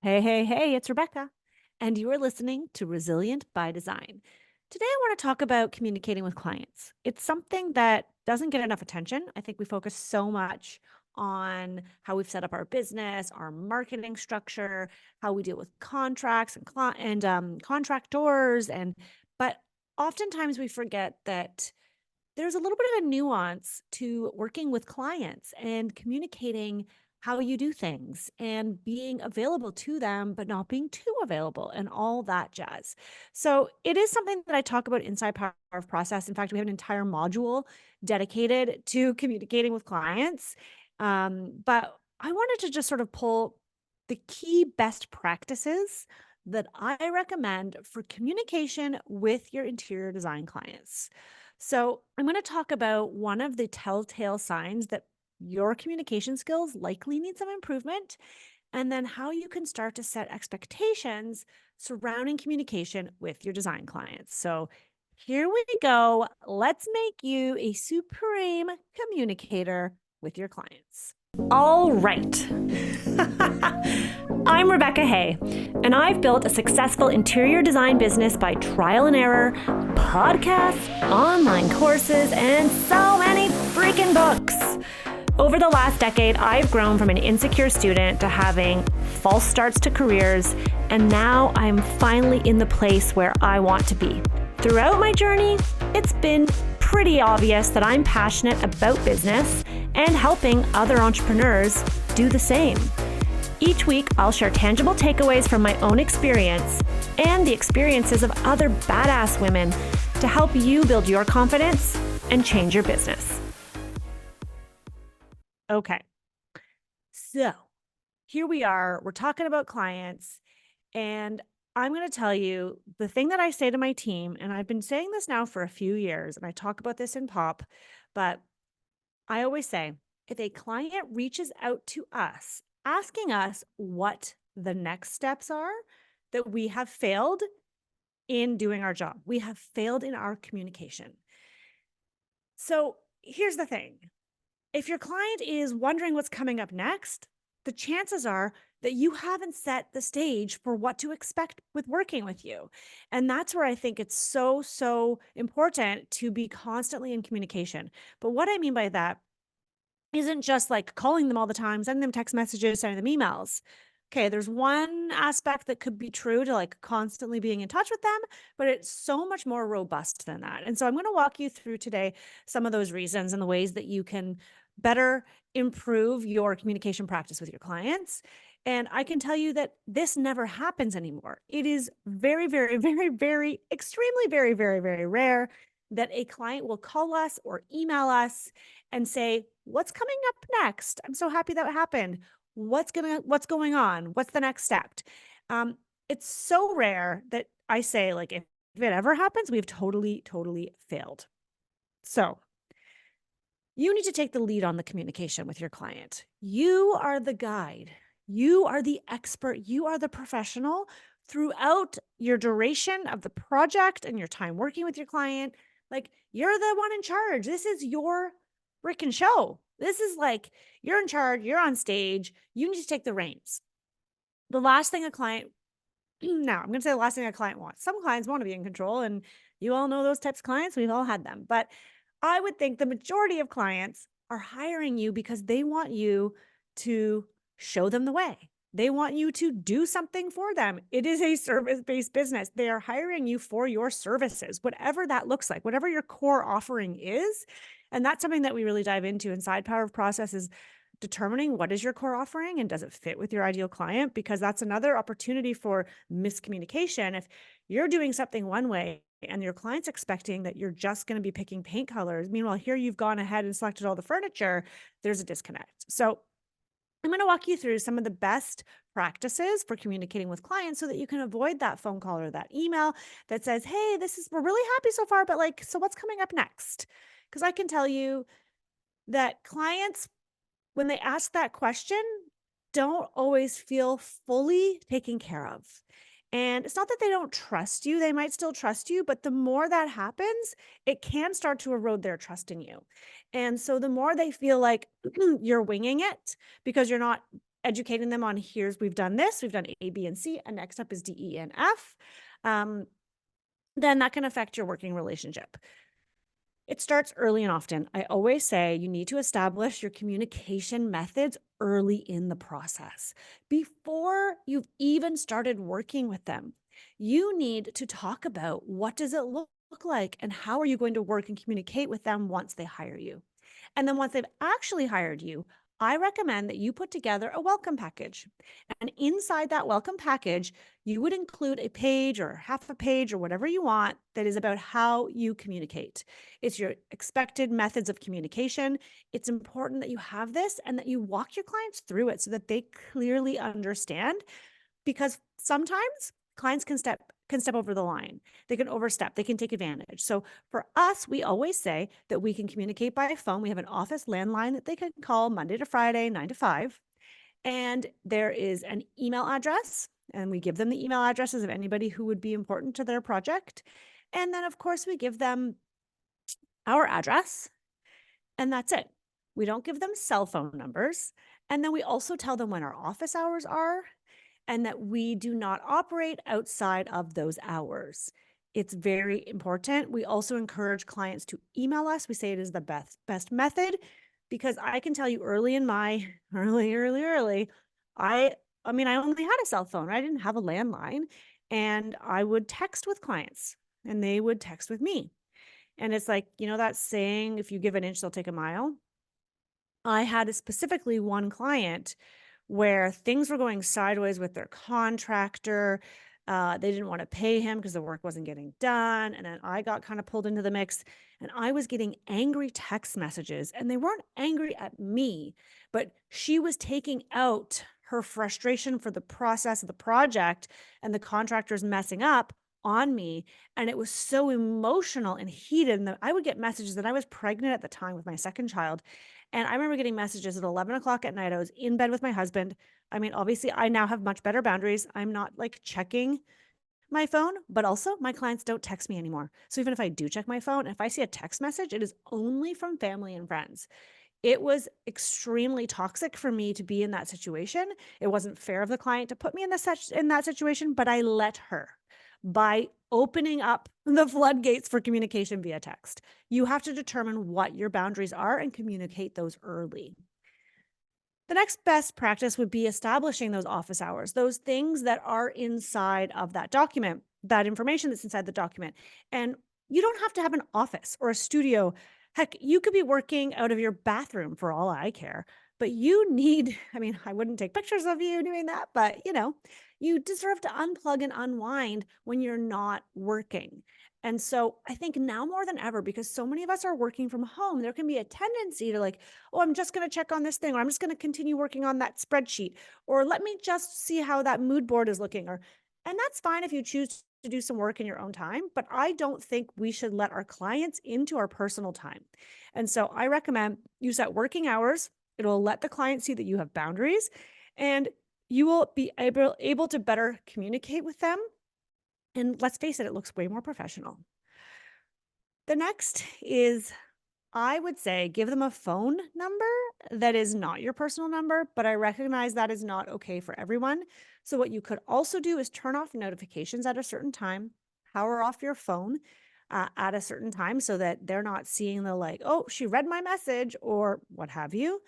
Hey, hey, hey, it's Rebecca, and you are listening to Resilient by Design. Today, I want to talk about communicating with clients. It's something that doesn't get enough attention. I think we focus so much on how we've set up our business, our marketing structure, how we deal with contracts and contractors, but oftentimes we forget that there's a little bit of a nuance to working with clients and communicating how you do things and being available to them, but not being too available and all that jazz. So it is something that I talk about inside Power of Process. In fact, we have an entire module dedicated to communicating with clients. But I wanted to just sort of pull the key best practices that I recommend for communication with your interior design clients. So, I'm going to talk about one of the telltale signs that your communication skills likely need some improvement, and then how you can start to set expectations surrounding communication with your design clients. So, here we go. Let's make you a supreme communicator with your clients. All right. I'm Rebecca Hay, and I've built a successful interior design business by trial and error, podcasts, online courses, and so many freaking books. Over the last decade, I've grown from an insecure student to having false starts to careers, and now I'm finally in the place where I want to be. Throughout my journey, it's been pretty obvious that I'm passionate about business and helping other entrepreneurs do the same. Each week, I'll share tangible takeaways from my own experience and the experiences of other badass women to help you build your confidence and change your business. Okay, so here we are. We're talking about clients, and I'm going to tell you the thing that I say to my team, and I've been saying this now for a few years, and I talk about this in POP, but I always say, if a client reaches out to us asking us what the next steps are, that we have failed in doing our job. We have failed in our communication. So here's the thing. If your client is wondering what's coming up next, the chances are that you haven't set the stage for what to expect with working with you. And that's where I think it's so important to be constantly in communication. But what I mean by that isn't just like calling them all the time, sending them text messages, sending them emails. Okay, there's one aspect that could be true to like constantly being in touch with them, but it's so much more robust than that. And so I'm going to walk you through today some of those reasons and the ways that you can better improve your communication practice with your clients. And I can tell you that this never happens anymore. It is extremely, very rare that a client will call us or email us and say, "What's coming up next? I'm so happy that happened. What's going on? What's the next step?" It's so rare that I say, like, if it ever happens, we've totally failed. So you need to take the lead on the communication with your client. You are the guide. You are the expert. You are the professional throughout your duration of the project and your time working with your client. Like, you're the one in charge. This is your freaking show. This is like, you're in charge. You're on stage. You need to take the reins. The last thing a client, now I'm going to say the last thing a client wants. Some clients want to be in control, and you all know those types of clients. We've all had them. But I would think the majority of clients are hiring you because they want you to show them the way. They want you to do something for them. It is a service-based business. They are hiring you for your services, whatever that looks like, whatever your core offering is. And that's something that we really dive into inside Power of Process, is determining what is your core offering and does it fit with your ideal client? Because that's another opportunity for miscommunication. If you're doing something one way and your client's expecting that you're just going to be picking paint colors, meanwhile, here you've gone ahead and selected all the furniture, there's a disconnect. So I'm going to walk you through some of the best practices for communicating with clients so that you can avoid that phone call or that email that says, "Hey, we're really happy so far, but like, so what's coming up next?" Because I can tell you that clients, when they ask that question, don't always feel fully taken care of. And it's not that they don't trust you, they might still trust you, but the more that happens, it can start to erode their trust in you. And so the more they feel like you're winging it because you're not educating them on we've done this, we've done A, B, and C, and next up is D, E, and F, then that can affect your working relationship. It starts early and often. I always say you need to establish your communication methods early in the process before you've even started working with them. You need to talk about what does it look like and how are you going to work and communicate with them once they hire you. And then once they've actually hired you, I recommend that you put together a welcome package. And inside that welcome package, you would include a page or half a page or whatever you want that is about how you communicate. It's your expected methods of communication. It's important that you have this and that you walk your clients through it so that they clearly understand, because sometimes clients can step over the line. They can overstep, they can take advantage. So for us, we always say that we can communicate by phone. We have an office landline that they can call Monday to Friday, 9 to 5. And there is an email address, and we give them the email addresses of anybody who would be important to their project. And then, of course, we give them our address, and that's it. We don't give them cell phone numbers. And then we also tell them when our office hours are and that we do not operate outside of those hours. It's very important. We also encourage clients to email us. We say it is the best method, because I can tell you early in my early, I only had a cell phone. I didn't have a landline, and I would text with clients and they would text with me. And it's like, that saying, if you give an inch, they'll take a mile. I had specifically one client where things were going sideways with their contractor. They didn't want to pay him because the work wasn't getting done. And then I got kind of pulled into the mix, and I was getting angry text messages, and they weren't angry at me, but she was taking out her frustration for the process of the project and the contractors messing up on me. And it was so emotional and heated. And I would get messages that I was pregnant at the time with my second child. And I remember getting messages at 11 o'clock at night. I was in bed with my husband. I mean, obviously, I now have much better boundaries. I'm not like checking my phone, but also my clients don't text me anymore. So even if I do check my phone, if I see a text message, it is only from family and friends. It was extremely toxic for me to be in that situation. It wasn't fair of the client to put me in that situation, but I let her by opening up the floodgates for communication via text. You have to determine what your boundaries are and communicate those early. The next best practice would be establishing those office hours, those things that are inside of that document, that information that's inside the document. And you don't have to have an office or a studio. Heck, you could be working out of your bathroom for all I care, but you need, I wouldn't take pictures of you doing that, but you deserve to unplug and unwind when you're not working. And so I think now more than ever, because so many of us are working from home, there can be a tendency to like, oh, I'm just going to check on this thing, or I'm just going to continue working on that spreadsheet, or let me just see how that mood board is looking. And that's fine if you choose to do some work in your own time, but I don't think we should let our clients into our personal time. And so I recommend you set working hours. It'll let the client see that you have boundaries, and you will be able to better communicate with them. And let's face it, it looks way more professional. The next is, I would say, give them a phone number that is not your personal number, but I recognize that is not okay for everyone. So what you could also do is turn off notifications at a certain time, power off your phone at a certain time so that they're not seeing the like, oh, she read my message or what have you.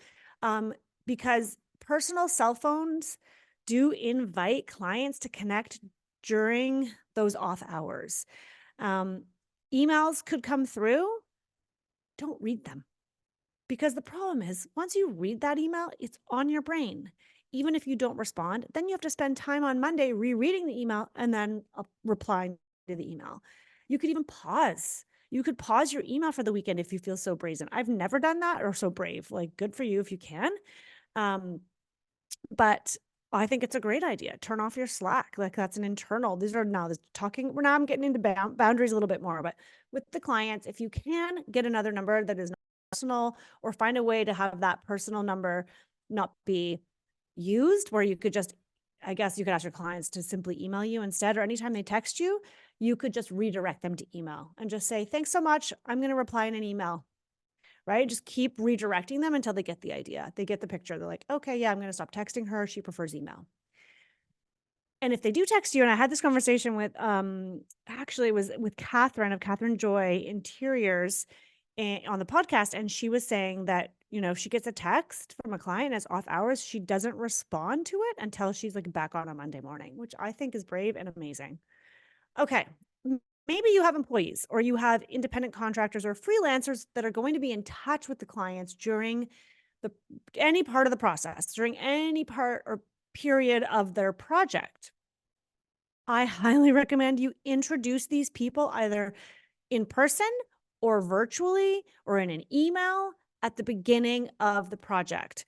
Because personal cell phones do invite clients to connect during those off hours. Emails could come through. Don't read them, because the problem is once you read that email, it's on your brain. Even if you don't respond, then you have to spend time on Monday rereading the email and then replying to the email. You could even pause. You could pause your email for the weekend if you feel so brazen. I've never done that, or so brave. Like, good for you if you can. But I think it's a great idea. Turn off your Slack. Like, that's an internal. These are now talking. Now I'm getting into boundaries a little bit more, but with the clients, if you can get another number that is not personal, or find a way to have that personal number not be used, where you could just, I guess you could ask your clients to simply email you instead, or anytime they text you, you could just redirect them to email and just say, thanks so much. I'm going to reply in an email. right? Just keep redirecting them until they get the idea. They get the picture. They're like, okay, yeah, I'm going to stop texting her. She prefers email. And if they do text you, and I had this conversation with, actually it was with Catherine of Catherine Joy Interiors on the podcast. And she was saying that, if she gets a text from a client as off hours, she doesn't respond to it until she's like back on a Monday morning, which I think is brave and amazing. Okay. Maybe you have employees or you have independent contractors or freelancers that are going to be in touch with the clients during any part of the process, during any part or period of their project. I highly recommend you introduce these people either in person or virtually or in an email at the beginning of the project.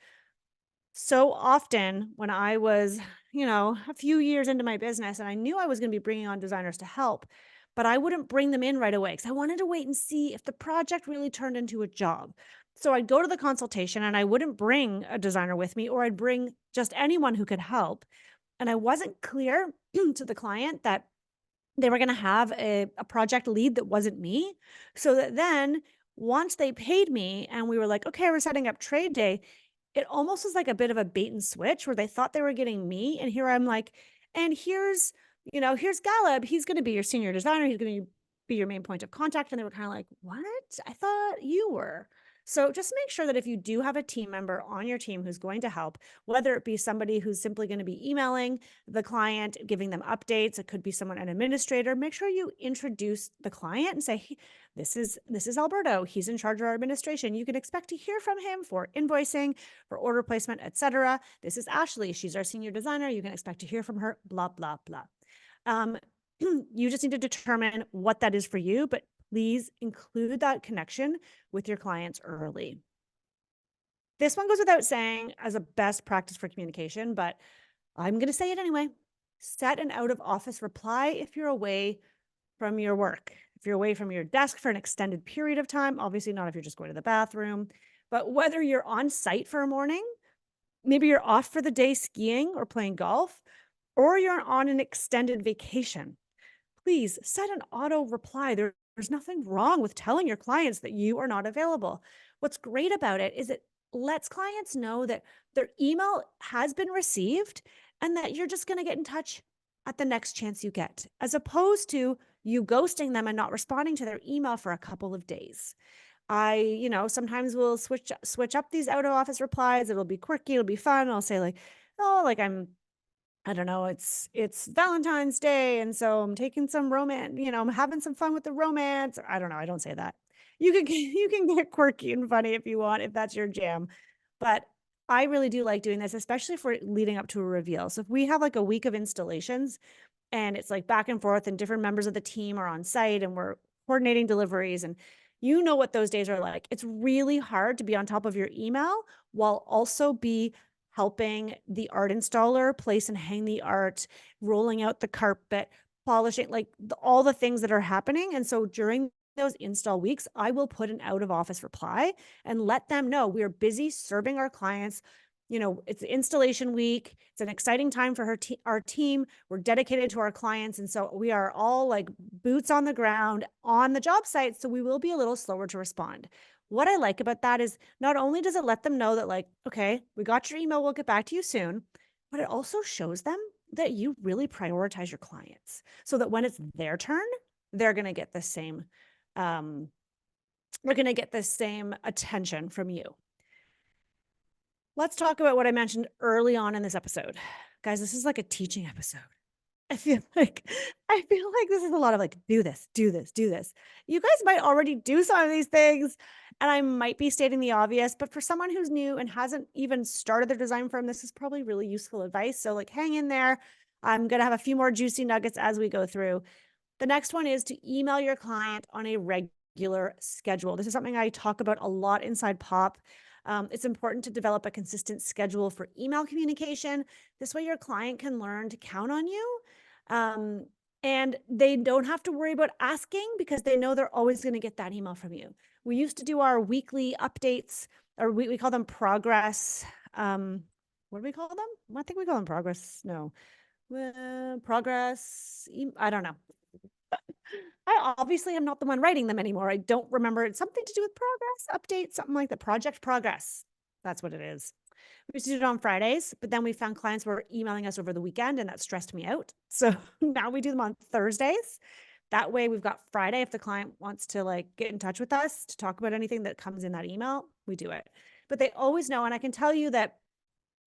So often when I was, a few years into my business and I knew I was going to be bringing on designers to help, but I wouldn't bring them in right away because I wanted to wait and see if the project really turned into a job. So I'd go to the consultation and I wouldn't bring a designer with me, or I'd bring just anyone who could help. And I wasn't clear to the client that they were going to have a project lead that wasn't me. So that then once they paid me and we were like, okay, we're setting up trade day, it almost was like a bit of a bait and switch where they thought they were getting me. And here I'm like, and here's Galeb. He's going to be your senior designer. He's going to be your main point of contact. And they were kind of like, what? I thought you were. So just make sure that if you do have a team member on your team who's going to help, whether it be somebody who's simply going to be emailing the client, giving them updates, it could be someone, an administrator, make sure you introduce the client and say, hey, this is Alberto. He's in charge of our administration. You can expect to hear from him for invoicing, for order placement, etc. This is Ashley. She's our senior designer. You can expect to hear from her, blah, blah, blah. You just need to determine what that is for you, but please include that connection with your clients early. This one goes without saying as a best practice for communication, but I'm going to say it anyway. Set an out of office reply if you're away from your work. If you're away from your desk for an extended period of time, obviously not if you're just going to the bathroom, but whether you're on site for a morning, maybe you're off for the day skiing or playing golf, or you're on an extended vacation, please set an auto reply. There's nothing wrong with telling your clients that you are not available. What's great about it is it lets clients know that their email has been received and that you're just going to get in touch at the next chance you get, as opposed to you ghosting them and not responding to their email for a couple of days. I, sometimes will switch up these out of office replies. It'll be quirky. It'll be fun. I'll say like, oh, like I don't know, it's Valentine's Day. And so I'm taking some romance, I'm having some fun with the romance. I don't know. I don't say that. You can get quirky and funny if you want, if that's your jam. But I really do like doing this, especially for leading up to a reveal. So if we have like a week of installations and it's like back and forth and different members of the team are on site and we're coordinating deliveries, and you know what those days are like. It's really hard to be on top of your email while also be helping the art installer place and hang the art, rolling out the carpet, polishing, like all the things that are happening. And so during those install weeks, I will put an out of office reply and let them know we are busy serving our clients. It's installation week. It's an exciting time for our team. We're dedicated to our clients. And so we are all like boots on the ground on the job site. So we will be a little slower to respond. What I like about that is not only does it let them know that like, okay, we got your email, we'll get back to you soon, but it also shows them that you really prioritize your clients so that when it's their turn, they're going to get the same, attention from you. Let's talk about what I mentioned early on in this episode. Guys, this is like a teaching episode. I feel like this is a lot of like, do this, do this, do this. You guys might already do some of these things, and I might be stating the obvious, but for someone who's new and hasn't even started their design firm, this is probably really useful advice. So like hang in there. I'm going to have a few more juicy nuggets as we go through. The next one is to email your client on a regular schedule. This is something I talk about a lot inside Pop. It's important to develop a consistent schedule for email communication. This way your client can learn to count on you. And they don't have to worry about asking because they know they're always going to get that email from you. We used to do our weekly updates, or we call them progress. What do we call them? I think we call them progress. No, progress. I don't know. I obviously am not the one writing them anymore. I don't remember. It's something to do with progress update, something like the project progress. That's what it is. We used to do it on Fridays, but then we found clients were emailing us over the weekend and that stressed me out. So now we do them on Thursdays. That way we've got Friday. If the client wants to like get in touch with us to talk about anything that comes in that email, we do it. But they always know. And I can tell you that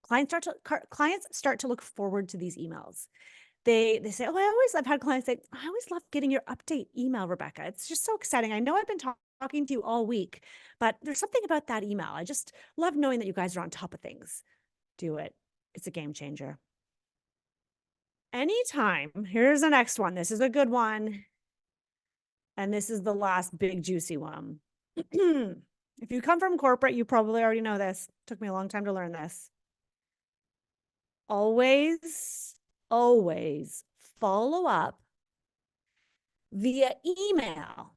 clients start to look forward to these emails. They say, oh, I've had clients say, I always love getting your update email, Rebecca. It's just so exciting. I know I've been talking to you all week, but there's something about that email. I just love knowing that you guys are on top of things. Do it. It's a game changer. Anytime, here's the next one. This is a good one. And this is the last big juicy one. If you come from corporate, you probably already know this. It took me a long time to learn this. Always, always follow up via email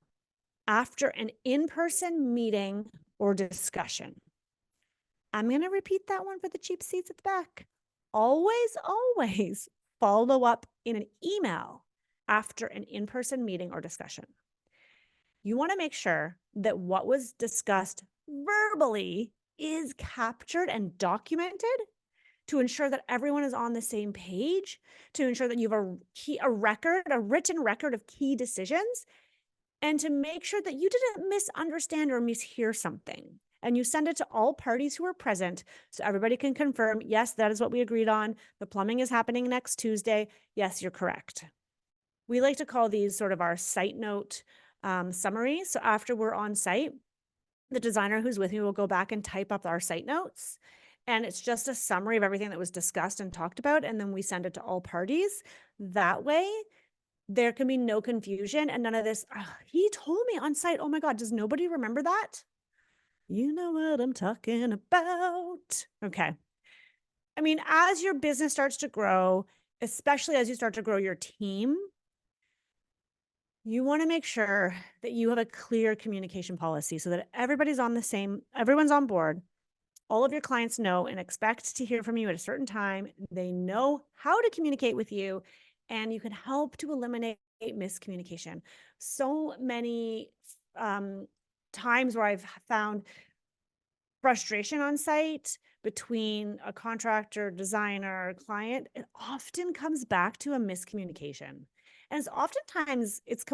after an in-person meeting or discussion. I'm going to repeat that one for the cheap seats at the back. Always, always follow up in an email after an in-person meeting or discussion. You want to make sure that what was discussed verbally is captured and documented to ensure that everyone is on the same page, to ensure that you have a written record of key decisions, and to make sure that you didn't misunderstand or mishear something. And you send it to all parties who are present so everybody can confirm, yes, that is what we agreed on. The plumbing is happening next Tuesday. Yes, you're correct. We like to call these sort of our site note summary. So after we're on site, the designer who's with me will go back and type up our site notes. And it's just a summary of everything that was discussed and talked about. And then we send it to all parties. That way, there can be no confusion and none of this. Oh, he told me on site. Oh my God, does nobody remember that? You know what I'm talking about. Okay. I mean, as your business starts to grow, especially as you start to grow your team, you want to make sure that you have a clear communication policy so that everybody's everyone's on board. All of your clients know and expect to hear from you at a certain time. They know how to communicate with you, and you can help to eliminate miscommunication. So many times where I've found frustration on site between a contractor, designer, client, it often comes back to a miscommunication. And it's oftentimes it's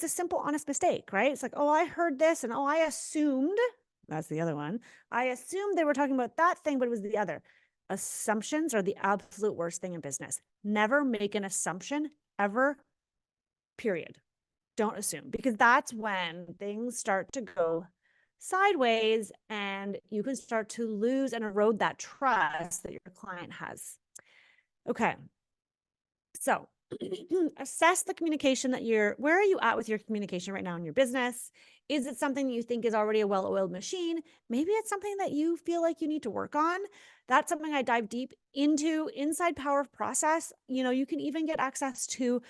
a simple, honest mistake, right? It's like, oh, I heard this and oh, I assumed. That's the other one. I assumed they were talking about that thing, but it was the other. Assumptions are the absolute worst thing in business. Never make an assumption ever, period. Don't assume, because that's when things start to go sideways and you can start to lose and erode that trust that your client has. Okay. So assess the communication where are you at with your communication right now in your business? Is it something that you think is already a well-oiled machine? Maybe it's something that you feel like you need to work on. That's something I dive deep into inside Power of Process. You can even get access to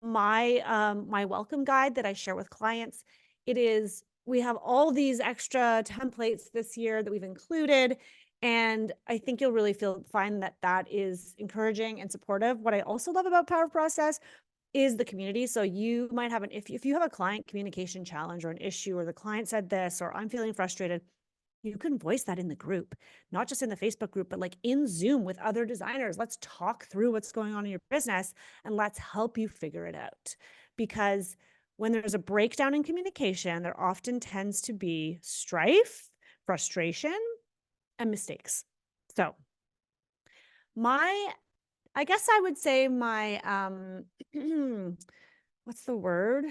my welcome guide that I share with clients. We have all these extra templates this year that we've included. And I think you'll really find that is encouraging and supportive. What I also love about Power Process is the community. So you might have if you have a client communication challenge or an issue, or the client said this, or I'm feeling frustrated, you can voice that in the group, not just in the Facebook group, but like in Zoom with other designers. Let's talk through what's going on in your business and let's help you figure it out. Because when there's a breakdown in communication, there often tends to be strife, frustration, and mistakes. So I guess I would say what's the word?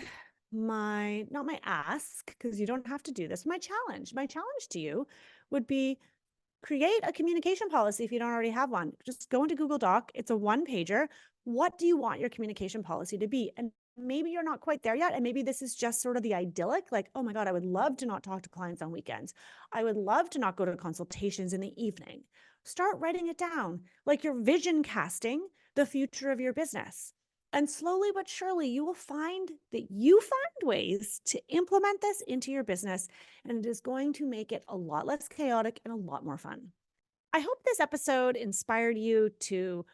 Not my ask, because you don't have to do this. My challenge to you would be create a communication policy if you don't already have one. Just go into Google Doc. It's a one-pager. What do you want your communication policy to be? And maybe you're not quite there yet. And maybe this is just sort of the idyllic, like, oh my God, I would love to not talk to clients on weekends. I would love to not go to consultations in the evening. Start writing it down, like you're vision casting the future of your business. And slowly but surely, you will find that you find ways to implement this into your business, and it is going to make it a lot less chaotic and a lot more fun. I hope this episode inspired you to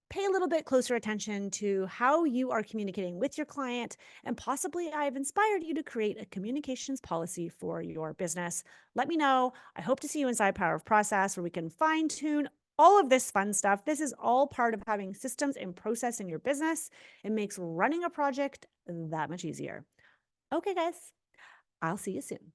Pay a little bit closer attention to how you are communicating with your client, and possibly I've inspired you to create a communications policy for your business. Let me know. I hope to see you inside Power of Process where we can fine tune all of this fun stuff. This is all part of having systems and process in your business. It makes running a project that much easier. Okay, guys, I'll see you soon.